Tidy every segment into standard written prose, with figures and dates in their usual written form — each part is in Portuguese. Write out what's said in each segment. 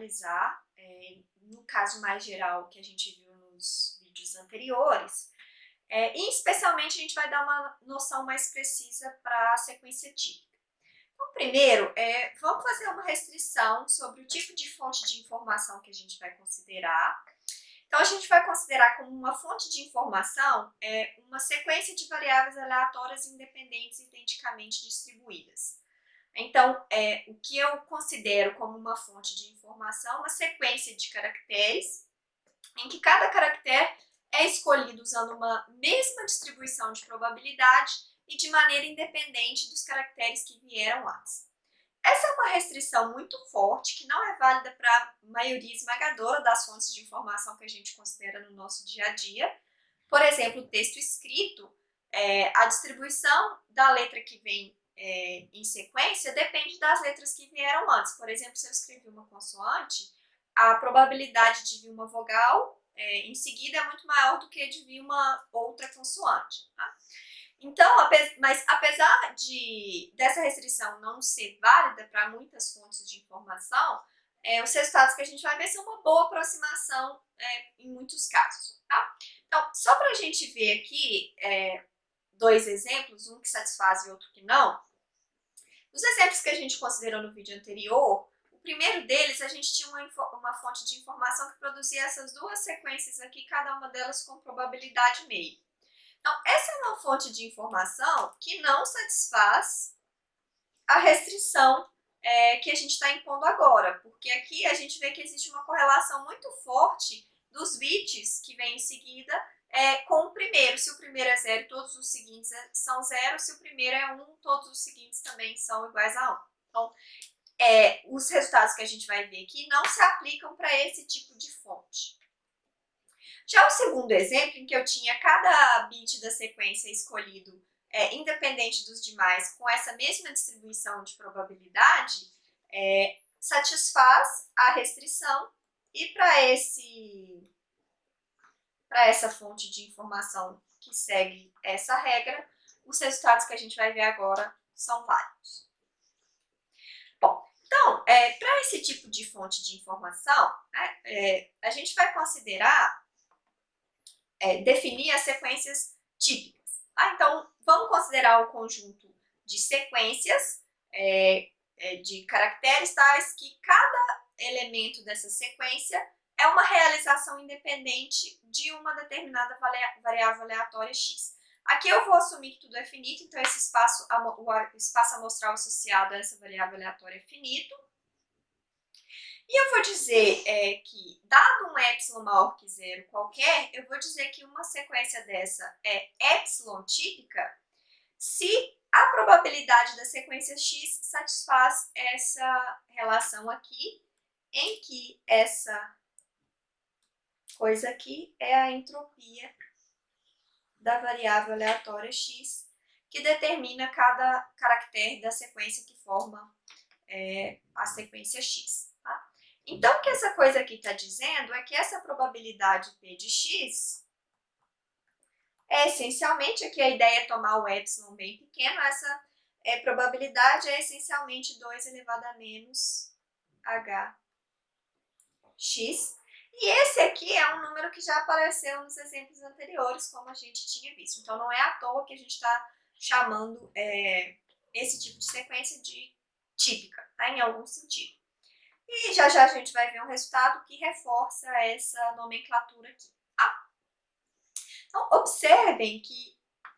visualizar, no caso mais geral que a gente viu nos vídeos anteriores, e especialmente a gente vai dar uma noção mais precisa para a sequência típica. Então, primeiro, vamos fazer uma restrição sobre o tipo de fonte de informação que a gente vai considerar. Então, a gente vai considerar como uma fonte de informação uma sequência de variáveis aleatórias independentes identicamente distribuídas. Então, o que eu considero como uma fonte de informação é uma sequência de caracteres em que cada caractere é escolhido usando uma mesma distribuição de probabilidade e de maneira independente dos caracteres que vieram antes. Essa é uma restrição muito forte que não é válida para a maioria esmagadora das fontes de informação que a gente considera no nosso dia a dia. Por exemplo, o texto escrito, a distribuição da letra que vem em sequência depende das letras que vieram antes. Por exemplo, se eu escrevi uma consoante, a probabilidade de vir uma vogal em seguida é muito maior do que de vir uma outra consoante. Tá? Então, mas apesar dessa restrição não ser válida para muitas fontes de informação, os resultados que a gente vai ver são uma boa aproximação em muitos casos. Tá? Então, só para a gente ver aqui dois exemplos, um que satisfaz e outro que não. Nos exemplos que a gente considerou no vídeo anterior, o primeiro deles a gente tinha uma fonte de informação que produzia essas duas sequências aqui, cada uma delas com probabilidade meio. Então, essa é uma fonte de informação que não satisfaz a restrição que a gente está impondo agora, porque aqui a gente vê que existe uma correlação muito forte dos bits que vem em seguida com o primeiro. Se o primeiro é 0, todos os seguintes são 0. Se o primeiro é 1, todos os seguintes também são iguais a 1. Então, os resultados que a gente vai ver aqui não se aplicam para esse tipo de fonte. Já o segundo exemplo, em que eu tinha cada bit da sequência escolhido independente dos demais, com essa mesma distribuição de probabilidade, satisfaz a restrição e para essa fonte de informação que segue essa regra, os resultados que a gente vai ver agora são válidos. Bom, então, para esse tipo de fonte de informação, a gente vai considerar definir as sequências típicas. Tá? Então, vamos considerar o conjunto de sequências de caracteres tais que cada elemento dessa sequência é uma realização independente de uma determinada variável aleatória x. Aqui eu vou assumir que tudo é finito, então esse espaço amostral associado a essa variável aleatória é finito. E eu vou dizer que, dado um epsilon maior que zero qualquer, eu vou dizer que uma sequência dessa é epsilon típica se a probabilidade da sequência x satisfaz essa relação aqui, em que essa coisa aqui é a entropia da variável aleatória x, que determina cada caractere da sequência que forma a sequência x. Tá? Então, o que essa coisa aqui está dizendo é que essa probabilidade p de x essencialmente, aqui a ideia é tomar o epsilon bem pequeno, essa probabilidade é essencialmente 2 elevado a menos hx. E esse aqui é um número que já apareceu nos exemplos anteriores, como a gente tinha visto. Então, não é à toa que a gente está chamando esse tipo de sequência de típica, tá? Em algum sentido. E já já a gente vai ver um resultado que reforça essa nomenclatura aqui, tá? Então, observem que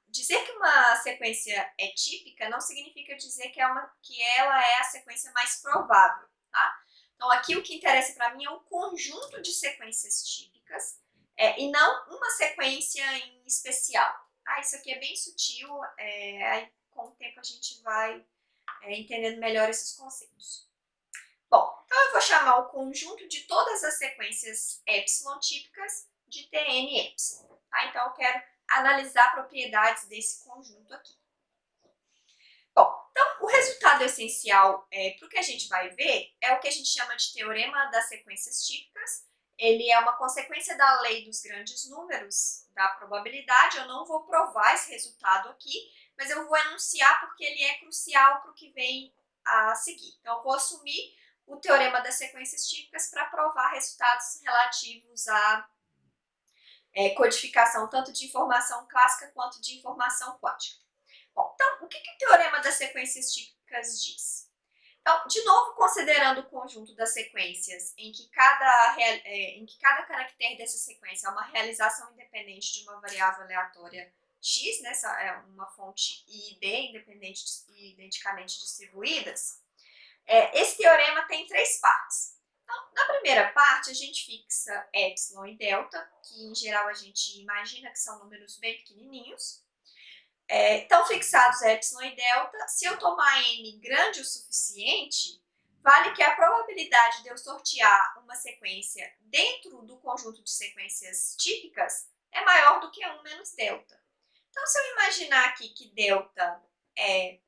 dizer que uma sequência é típica não significa dizer que ela é a sequência mais provável, tá? Então, aqui o que interessa para mim é um conjunto de sequências típicas e não uma sequência em especial. Tá? Isso aqui é bem sutil, aí com o tempo a gente vai entendendo melhor esses conceitos. Bom, então eu vou chamar o conjunto de todas as sequências epsilon típicas de Tn epsilon. Tá? Então, eu quero analisar propriedades desse conjunto aqui. Bom, então, o resultado essencial para o que a gente vai ver é o que a gente chama de teorema das sequências típicas. Ele é uma consequência da lei dos grandes números, da probabilidade. Eu não vou provar esse resultado aqui, mas eu vou enunciar porque ele é crucial para o que vem a seguir. Então, eu vou assumir o teorema das sequências típicas para provar resultados relativos à codificação tanto de informação clássica quanto de informação quântica. Bom, então, o que o teorema das sequências típicas diz? Então, de novo, considerando o conjunto das sequências em que cada caractere dessa sequência é uma realização independente de uma variável aleatória x, né, essa é uma fonte I e D independente e identicamente distribuídas, esse teorema tem três partes. Então, na primeira parte, a gente fixa epsilon e delta, que em geral a gente imagina que são números bem pequenininhos. Então, fixados epsilon e delta, se eu tomar n grande o suficiente, vale que a probabilidade de eu sortear uma sequência dentro do conjunto de sequências típicas é maior do que 1 menos delta. Então, se eu imaginar aqui que delta é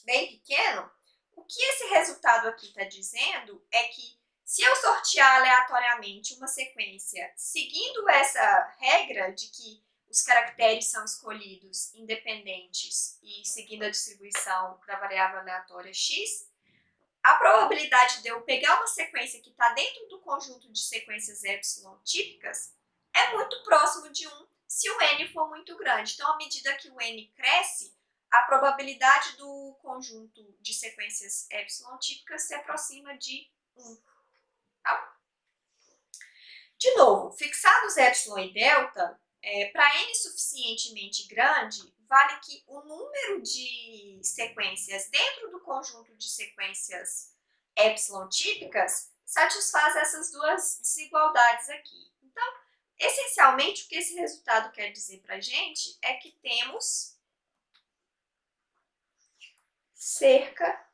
bem pequeno, o que esse resultado aqui está dizendo é que se eu sortear aleatoriamente uma sequência seguindo essa regra de que os caracteres são escolhidos independentes e seguindo a distribuição da variável aleatória x, a probabilidade de eu pegar uma sequência que está dentro do conjunto de sequências epsilon típicas é muito próximo de 1 se o n for muito grande. Então, à medida que o n cresce, a probabilidade do conjunto de sequências epsilon típicas se aproxima de 1. Tá? De novo, fixados epsilon e delta, para n suficientemente grande, vale que o número de sequências dentro do conjunto de sequências epsilon típicas satisfaz essas duas desigualdades aqui. Então, essencialmente, o que esse resultado quer dizer para a gente é que temos cerca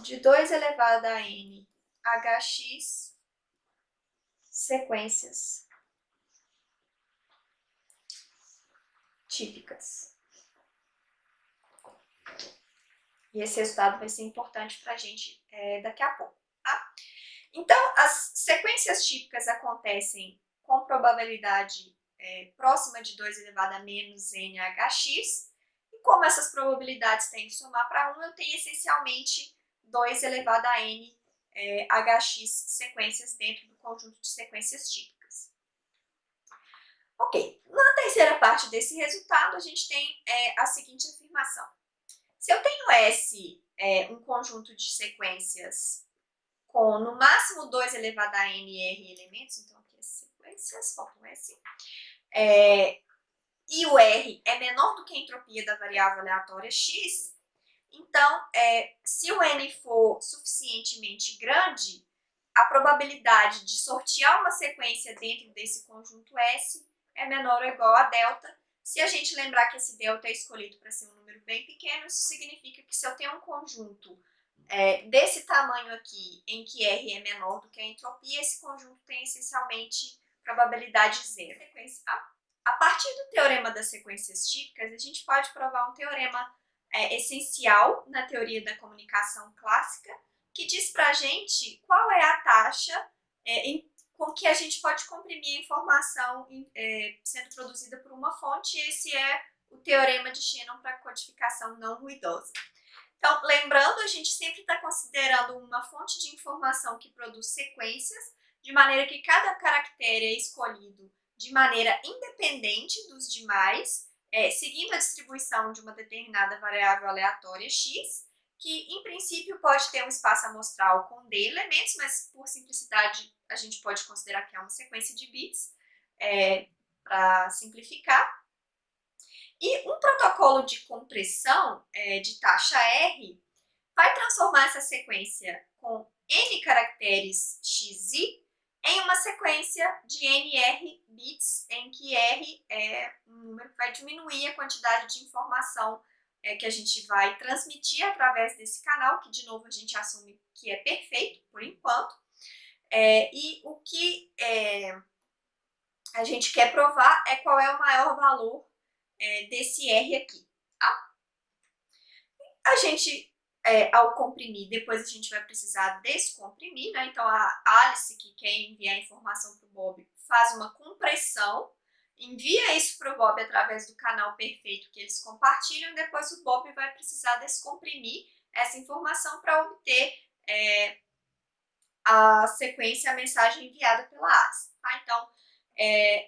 de 2 elevado a n hx sequências típicas. E esse resultado vai ser importante para a gente daqui a pouco. Tá? Então, as sequências típicas acontecem com probabilidade próxima de 2 elevado a menos nhx, e como essas probabilidades têm que somar para 1, eu tenho essencialmente 2 elevado a n hx sequências dentro do conjunto de sequências típicas. Ok, na terceira parte desse resultado, a gente tem a seguinte afirmação. Se eu tenho S um conjunto de sequências com no máximo 2 elevado a n r elementos, então aqui é sequências, falta um S, e o R é menor do que a entropia da variável aleatória x, então, se o n for suficientemente grande, a probabilidade de sortear uma sequência dentro desse conjunto S é menor ou igual a delta. Se a gente lembrar que esse delta é escolhido para ser um número bem pequeno, isso significa que se eu tenho um conjunto desse tamanho aqui, em que R é menor do que a entropia, esse conjunto tem essencialmente probabilidade zero. A partir do teorema das sequências típicas, a gente pode provar um teorema essencial na teoria da comunicação clássica, que diz para a gente qual é a taxa com que a gente pode comprimir a informação sendo produzida por uma fonte, e esse é o teorema de Shannon para codificação não ruidosa. Então, lembrando, a gente sempre está considerando uma fonte de informação que produz sequências, de maneira que cada caractere é escolhido de maneira independente dos demais, seguindo a distribuição de uma determinada variável aleatória x, que em princípio pode ter um espaço amostral com d elementos, mas por simplicidade a gente pode considerar que é uma sequência de bits, para simplificar. E um protocolo de compressão de taxa R vai transformar essa sequência com n caracteres xi em uma sequência de nr bits, em que R é um número que vai diminuir a quantidade de informação que a gente vai transmitir através desse canal, que de novo a gente assume que é perfeito por enquanto. E o que a gente quer provar é qual é o maior valor desse R aqui. Tá? A gente, ao comprimir, depois a gente vai precisar descomprimir, né? Então a Alice, que quer enviar a informação para o Bob, faz uma compressão, envia isso para o Bob através do canal perfeito que eles compartilham, depois o Bob vai precisar descomprimir essa informação para obter a sequência, a mensagem enviada pela ASI. Tá? Então,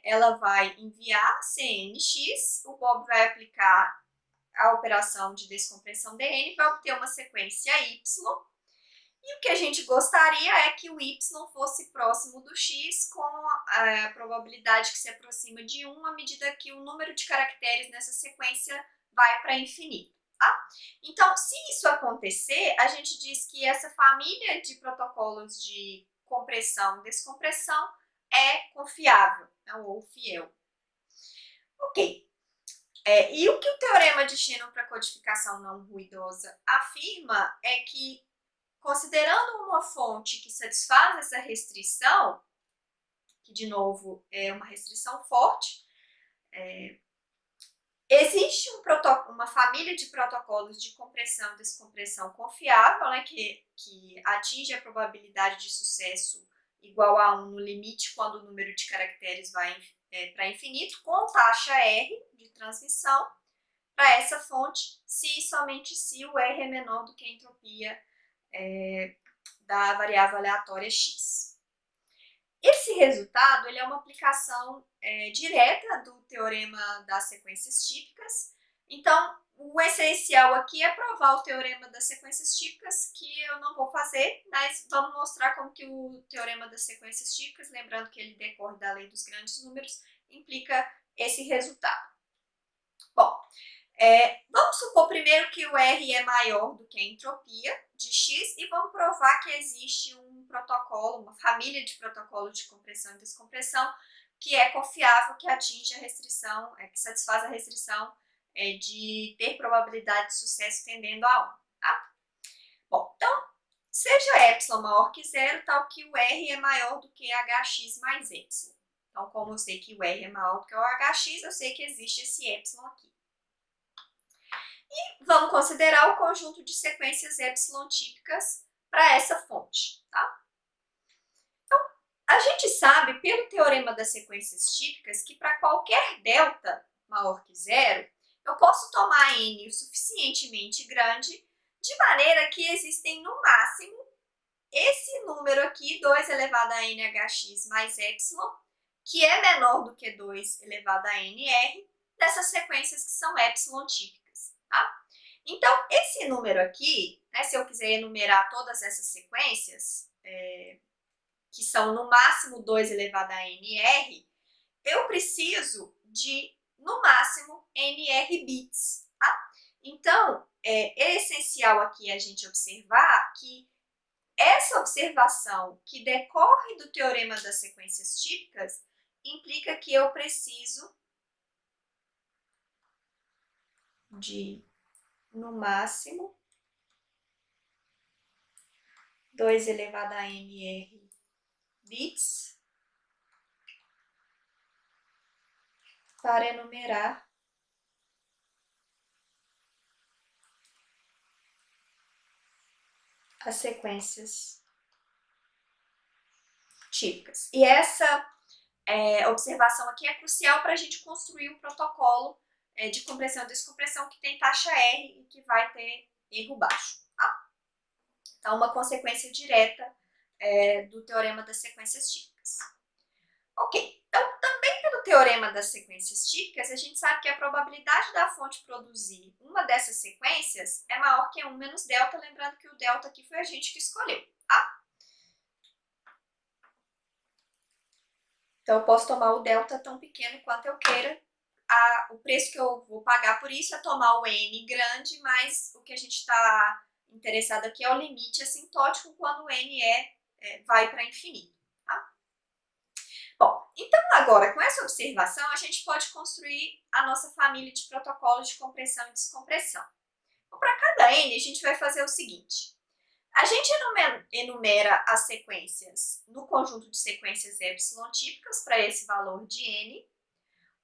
ela vai enviar CNX, o Bob vai aplicar a operação de descompressão DN, vai obter uma sequência Y, e o que a gente gostaria é que o Y fosse próximo do X com a probabilidade que se aproxima de 1 à medida que o número de caracteres nessa sequência vai para infinito. Tá? Então, se isso acontecer, a gente diz que essa família de protocolos de compressão e descompressão é confiável, ou fiel. Ok. E o que o teorema de Shannon para codificação não ruidosa afirma é que, considerando uma fonte que satisfaz essa restrição, que de novo é uma restrição forte, existe uma família de protocolos de compressão e descompressão confiável, né, que atinge a probabilidade de sucesso igual a 1 no limite quando o número de caracteres vai para infinito, com taxa R de transmissão para essa fonte, se e somente se o R é menor do que a entropia da variável aleatória x. Esse resultado ele é uma aplicação direta do teorema das sequências típicas. Então, o essencial aqui é provar o teorema das sequências típicas, que eu não vou fazer, mas vamos mostrar como que o teorema das sequências típicas, lembrando que ele decorre da lei dos grandes números, implica esse resultado. Bom, vamos supor primeiro que o R é maior do que a entropia de X e vamos provar que existe um protocolo, uma família de protocolos de compressão e descompressão que é confiável, que atinge a restrição, que satisfaz a restrição de ter probabilidade de sucesso tendendo a 1. Tá? Bom, então, seja epsilon maior que zero, tal que o R é maior do que hx mais epsilon. Então, como eu sei que o R é maior do que o hx, eu sei que existe esse epsilon aqui. E vamos considerar o conjunto de sequências epsilon típicas para essa fonte. Tá? Então, a gente sabe, pelo teorema das sequências típicas, que para qualquer delta maior que zero, eu posso tomar n o suficientemente grande, de maneira que existem no máximo esse número aqui, 2 elevado a nhx mais epsilon, que é menor do que 2 elevado a nr, dessas sequências que são epsilon típicas. Tá? Então, esse número aqui, né, se eu quiser enumerar todas essas sequências, que são no máximo 2 elevado a nr, eu preciso de, no máximo, nr bits. Tá? Então, é essencial aqui a gente observar que essa observação que decorre do teorema das sequências típicas implica que eu preciso de, no máximo, 2 elevado a nr bits para enumerar as sequências típicas. E essa observação aqui é crucial para a gente construir um protocolo de compressão e descompressão que tem taxa R e que vai ter erro baixo. Tá? Então, uma consequência direta do teorema das sequências típicas. Ok, então também pelo teorema das sequências típicas, a gente sabe que a probabilidade da fonte produzir uma dessas sequências é maior que 1 menos delta, lembrando que o delta aqui foi a gente que escolheu, tá? Então eu posso tomar o delta tão pequeno quanto eu queira, o preço que eu vou pagar por isso é tomar o n grande, mas o que a gente está interessado aqui é o limite assintótico quando o n vai para infinito. Tá? Bom, então agora com essa observação a gente pode construir a nossa família de protocolos de compressão e descompressão. Então, para cada n a gente vai fazer o seguinte: a gente enumera as sequências no conjunto de sequências epsilon típicas para esse valor de n,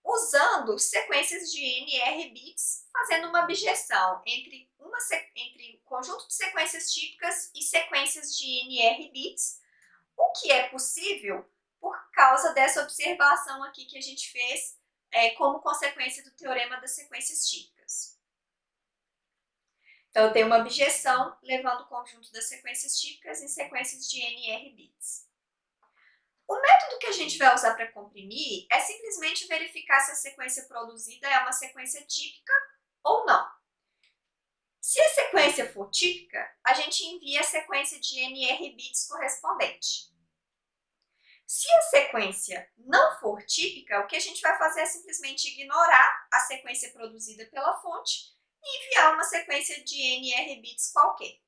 usando sequências de nr bits, fazendo uma abjeção entre o conjunto de sequências típicas e sequências de nr bits, o que é possível por causa dessa observação aqui que a gente fez como consequência do teorema das sequências típicas. Então, eu tenho uma objeção levando o conjunto das sequências típicas em sequências de NR bits. O método que a gente vai usar para comprimir é simplesmente verificar se a sequência produzida é uma sequência típica ou não. Se a sequência for típica, a gente envia a sequência de NR bits correspondente. Se a sequência não for típica, o que a gente vai fazer é simplesmente ignorar a sequência produzida pela fonte e enviar uma sequência de NR bits qualquer.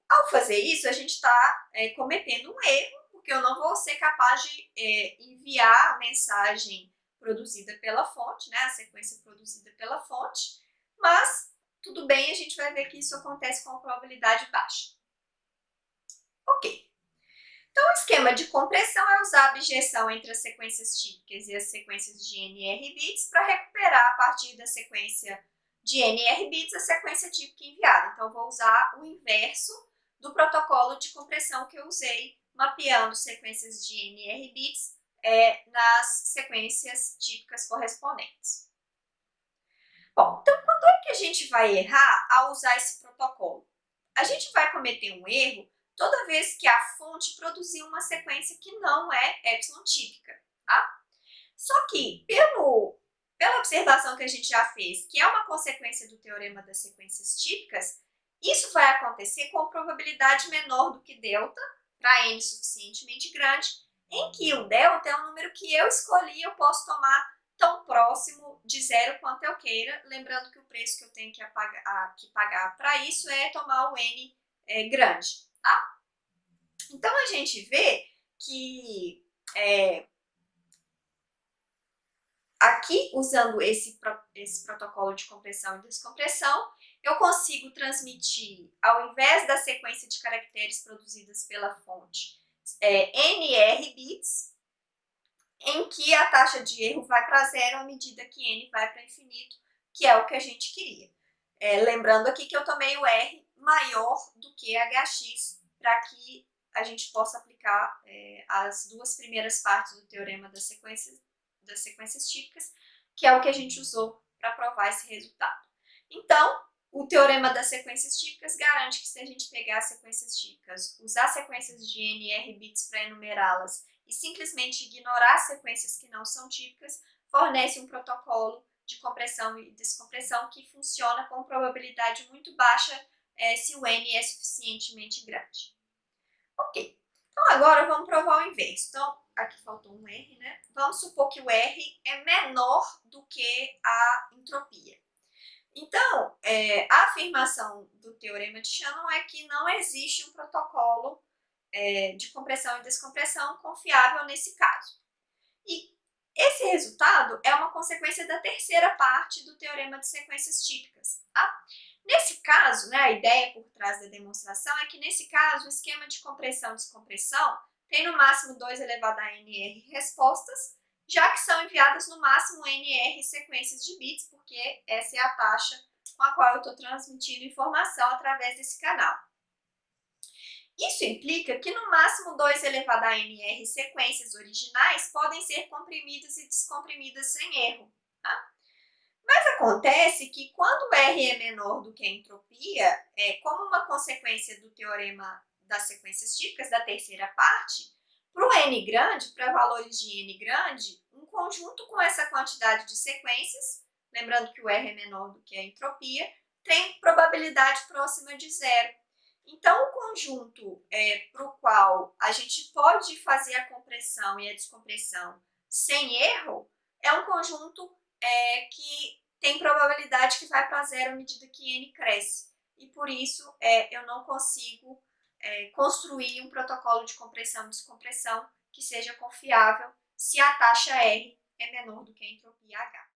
Ao fazer isso, a gente está cometendo um erro, porque eu não vou ser capaz de enviar a mensagem produzida pela fonte, né, a sequência produzida pela fonte, mas tudo bem, a gente vai ver que isso acontece com probabilidade baixa. Ok. Então, o esquema de compressão é usar a abjeção entre as sequências típicas e as sequências de NR bits para recuperar a partir da sequência de NR bits a sequência típica enviada. Então, eu vou usar o inverso do protocolo de compressão que eu usei, mapeando sequências de NR bits nas sequências típicas correspondentes. Bom, então quando é que a gente vai errar ao usar esse protocolo? A gente vai cometer um erro toda vez que a fonte produzir uma sequência que não é epsilon típica, tá? Só que, pela observação que a gente já fez, que é uma consequência do teorema das sequências típicas, isso vai acontecer com probabilidade menor do que delta, para n suficientemente grande, em que o delta é um número que eu escolhi, eu posso tomar tão próximo de zero quanto eu queira, lembrando que o preço que eu tenho que pagar para isso é tomar o n grande, tá? Então, a gente vê que aqui, usando esse protocolo de compressão e descompressão, eu consigo transmitir, ao invés da sequência de caracteres produzidas pela fonte, NR bits, em que a taxa de erro vai para zero à medida que n vai para infinito, que é o que a gente queria. Lembrando aqui que eu tomei o R maior do que hx, para que a gente possa aplicar as duas primeiras partes do teorema das sequências típicas, que é o que a gente usou para provar esse resultado. Então, o teorema das sequências típicas garante que se a gente pegar as sequências típicas, usar sequências de NR bits para enumerá-las e simplesmente ignorar sequências que não são típicas, fornece um protocolo de compressão e descompressão que funciona com probabilidade muito baixa se o n é suficientemente grande. Ok, então agora vamos provar o inverso. Então, aqui faltou um R, né? Vamos supor que o R é menor do que a entropia. Então, a afirmação do teorema de Shannon é que não existe um protocolo de compressão e descompressão confiável nesse caso. E esse resultado é uma consequência da terceira parte do teorema de sequências típicas, tá? Nesse caso, né, a ideia por trás da demonstração é que, nesse caso, o esquema de compressão e descompressão tem no máximo 2 elevado a nr respostas, já que são enviadas no máximo nr sequências de bits, porque essa é a taxa com a qual eu estou transmitindo informação através desse canal. Isso implica que no máximo 2 elevado a nr sequências originais podem ser comprimidas e descomprimidas sem erro, tá? Mas acontece que quando R é menor do que a entropia, como uma consequência do teorema das sequências típicas da terceira parte, para o n grande, para valores de n grande, um conjunto com essa quantidade de sequências, lembrando que o R é menor do que a entropia, tem probabilidade próxima de zero. Então, o conjunto para o qual a gente pode fazer a compressão e a descompressão sem erro é um conjunto que tem probabilidade que vai para zero à medida que n cresce. E por isso eu não consigo construir um protocolo de compressão e descompressão que seja confiável se a taxa R é menor do que a entropia H.